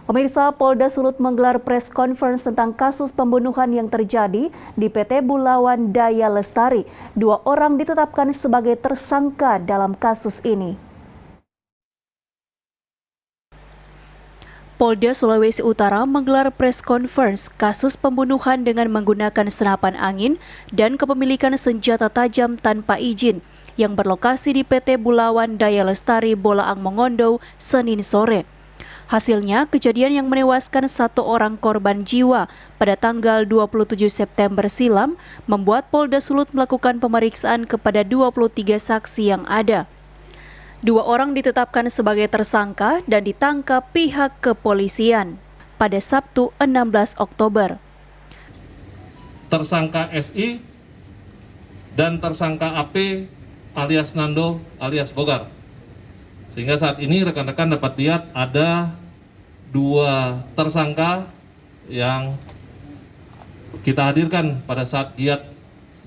Pemirsa, Polda Sulut menggelar press conference tentang kasus pembunuhan yang terjadi di PT Bulawan Daya Lestari. 2 orang ditetapkan sebagai tersangka dalam kasus ini. Polda Sulawesi Utara menggelar press conference kasus pembunuhan dengan menggunakan senapan angin dan kepemilikan senjata tajam tanpa izin yang berlokasi di PT Bulawan Daya Lestari, Bolaang Mongondo, Senin sore. Hasilnya, kejadian yang menewaskan 1 orang korban jiwa pada tanggal 27 September silam membuat Polda Sulut melakukan pemeriksaan kepada 23 saksi yang ada. 2 orang ditetapkan sebagai tersangka dan ditangkap pihak kepolisian pada Sabtu 16 Oktober. Tersangka SI dan tersangka AP alias Nando alias Bogar. Sehingga saat ini rekan-rekan dapat lihat ada 2 tersangka yang kita hadirkan pada saat giat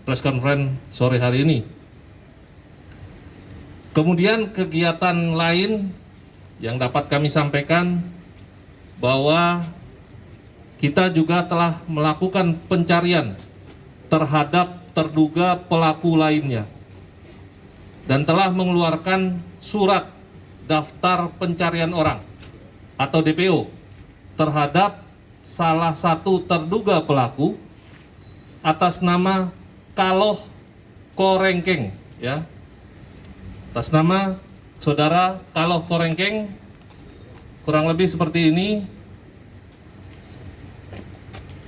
press conference sore hari ini. Kemudian kegiatan lain yang dapat kami sampaikan bahwa kita juga telah melakukan pencarian terhadap terduga pelaku lainnya dan telah mengeluarkan surat daftar pencarian orang atau DPO terhadap salah satu terduga pelaku atas nama Kaloh Korengkeng, ya. Atas nama saudara Kaloh Korengkeng, kurang lebih seperti ini.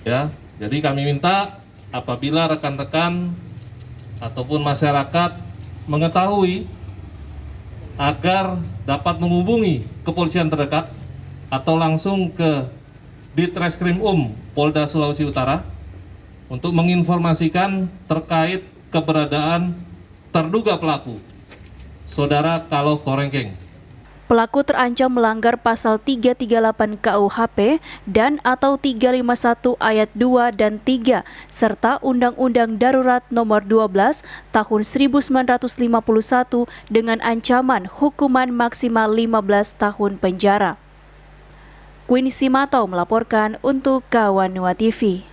Ya, jadi kami minta apabila rekan-rekan ataupun masyarakat mengetahui agar dapat menghubungi kepolisian terdekat atau langsung ke Ditreskrim Polda Sulawesi Utara untuk menginformasikan terkait keberadaan terduga pelaku, saudara Kaloh Korengkeng. Pelaku terancam melanggar pasal 338 KUHP dan atau 351 ayat 2 dan 3 serta Undang-Undang Darurat Nomor 12 Tahun 1951 dengan ancaman hukuman maksimal 15 tahun penjara. Queen Simatau melaporkan untuk Kawan Nua TV.